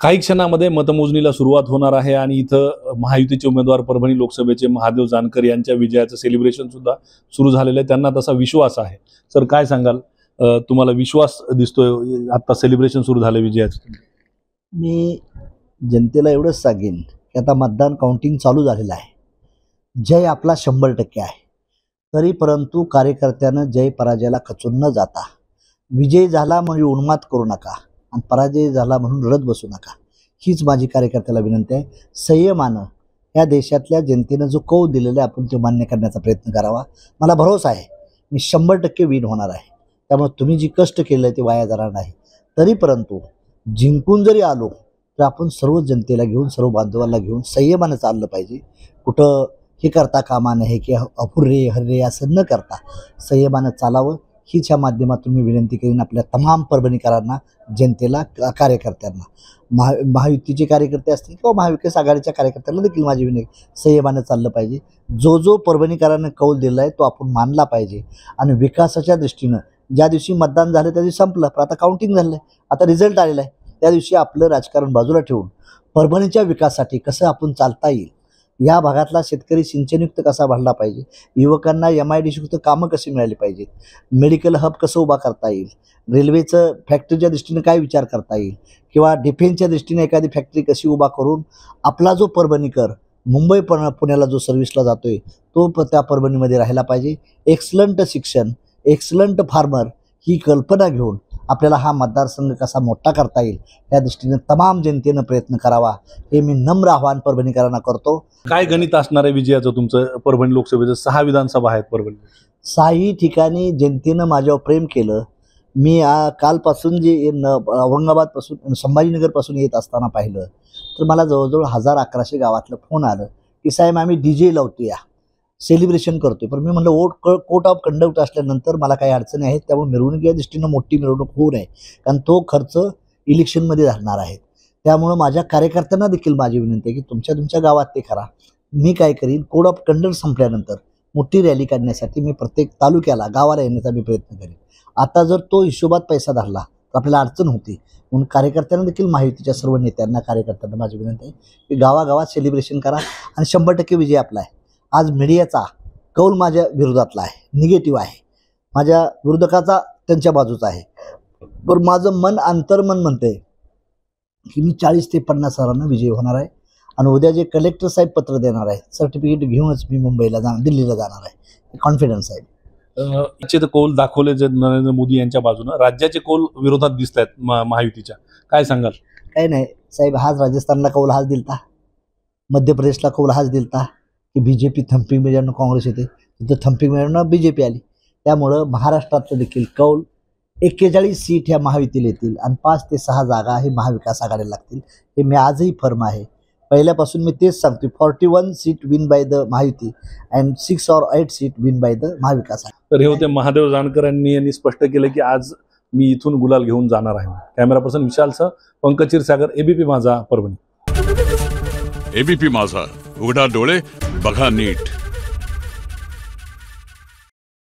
काही क्षणामध्ये मतमोजणीला सुरुवात होणार आहे आणि इथं महायुतीचे उमेदवार परभणी लोकसभेचे महादेव जानकर यांच्या विजयाचं सेलिब्रेशन सुद्धा सुरू झालेलं आहे। त्यांना तसा विश्वास आहे। सर काय सांगाल, तुम्हाला विश्वास दिसतोय आता सेलिब्रेशन सुरू झालं विजयाचं? मी जनतेला एवढंच सांगेन की आता मतदान काउंटिंग चालू झालेलं आहे। जय आपला 100% आहे, तरी परंतु कार्यकर्त्यानं जय पराजयाला खचून न जाता विजय झाला म्हणजे उन्माद करू नका आणि पराजय झाला म्हणून रडत बसू नका, हीच माझी कार्यकर्त्याला विनंती आहे। संयमानं या देशातल्या जनतेनं जो कौल दिलेला आहे आपण ते मान्य करण्याचा प्रयत्न करावा। मला भरोसा आहे मी 100% विन होणार आहे। त्यामुळे तुम्ही जी कष्ट केलं ते वाया जाणार नाही। तरी परंतु जिंकून जरी आलो तर आपण सर्व जनतेला घेऊन सर्व बांधवांना घेऊन संयमानं चाललं पाहिजे। कुठं हे करता कामा नये की अपुरे हर्रे असं न करता संयमानं चालावं, हीच या माध्यमातून मी विनंती करीन आपल्या तमाम परभणीकरांना, जनतेला, कार्यकर्त्यांना। महायुतीचे कार्यकर्ते असतील किंवा महाविकास आघाडीच्या कार्यकर्त्यांना देखील माझी विनंती, संयमानं चाललं पाहिजे। जो परभणीकरांना कौल दिला आहे तो आपण मानला पाहिजे आणि विकासाच्या दृष्टीनं ज्या दिवशी मतदान झालं त्या दिवशी संपलं, पण आता काउंटिंग झालं आहे, आता रिझल्ट आलेला आहे, त्या दिवशी आपलं राजकारण बाजूला ठेवून परभणीच्या विकासासाठी कसं आपण चालता येईल, या भागातला शेतकरी सिंचनयुक्त कसा भरला पाहिजे, युवकांना MIDC कामं कशी मिळाली पाहिजेत, मेडिकल हब कसं उभा करता येईल, रेल्वेचं फॅक्टरीच्या दृष्टीने काय विचार करता येईल किंवा डिफेन्सच्या दृष्टीने एखादी फॅक्टरी कशी उभा करून आपला जो परभणीकर मुंबई पुण्याला जो सर्व्हिसला जातोय तो त्या परभणीमध्ये राहायला पाहिजे। एक्सलंट शिक्षण, एक्सलंट फार्मर ही कल्पना घेऊन आपल्याला हा मतदारसंघ कसा मोठा करता येईल या दृष्टीने तमाम जनतेनं प्रयत्न करावा, हे मी नम्र आवाहन परभणीकरांना करतो। काय गणित असणार आहे विजयाचं तुमचं? परभणी लोकसभेचं 6 विधानसभा आहेत परभणी, 6ही ठिकाणी जनतेनं माझ्यावर प्रेम केलं। मी कालपासून जे औरंगाबादपासून संभाजीनगरपासून येत असताना पाहिलं तर मला जवळजवळ 1000-1100 गावातलं फोन आलं की साहेब आम्ही DJ लावतोया, सेलिब्रेशन करतोय। पण मी म्हणलं कोर्ट ऑफ कंडक्ट असल्यानंतर मला काही अडचणी आहेत, त्यामुळे मिरवणुकीच्या दृष्टीनं मोठी मिरवणूक होऊ नये, कारण तो खर्च इलेक्शनमध्ये धरणार आहे। त्यामुळं माझ्या कार्यकर्त्यांना देखील माझी विनंती आहे की तुमच्या गावात ते करा। मी काय करीन, कोड ऑफ कंडक्ट संपल्यानंतर मोठी रॅली काढण्यासाठी मी प्रत्येक तालुक्याला गावाला येण्याचा मी प्रयत्न करीन। आता जर तो हिशोबात पैसा धरला तर आपल्याला अडचण होती, म्हणून कार्यकर्त्यांना देखील महायुतीच्या सर्व नेत्यांना, कार्यकर्त्यांना माझी विनंती आहे की गावागावात सेलिब्रेशन करा आणि 100% विजय आपला आहे। आज मीडियाचा कौल माझ्या विरोधातला आहे, निगेटिव्ह आहे, माझ्या विरोधकाचा त्यांच्या बाजूचा आहे, पण माझं मन अंतर्मन म्हणते की मी 40 ते 50 हजारांना विजयी होणार आहे। आणि उद्या जे कलेक्टर साहेब पत्र देणार आहे सर्टिफिकेट घेऊनच मी दिल्लीला जाणार आहे, कॉन्फिडन्स आहे। याचे कौल दाखवले जे नरेंद्र मोदी यांच्या बाजूनं, राज्याचे कौल विरोधात दिसत आहेत महायुतीच्या, काय सांगाल? काही नाही साहेब, हाच राजस्थानला कौल हाच दिलता, मध्य प्रदेशला कौल हाच दिलता की BJP थम्पिंग मिळवणं काँग्रेस येते, तिथं थम्पिंग मिळवणं BJP आली। त्यामुळं महाराष्ट्रातलं देखील कौल 41 सीट ह्या महायुतीला येतील आणि 5 ते 6 जागा हे महाविकास आघाडीला लागतील, हे मी आजही फर्म आहे। पहिल्यापासून मी तेच सांगतो, 41 seat win by the Mahayuti and 6 or 8 seat win by the Maha Vikas Aghadi. तर हे होते महादेव जानकर यांनी स्पष्ट केलं की आज मी इथून गुलाल घेऊन जाणार आहे। कॅमेरा पर्सन विशालसह पंकज क्षीरसागर, ABP माझा, परभणी। ABP माझा, उघडा डोळे बघा नीट।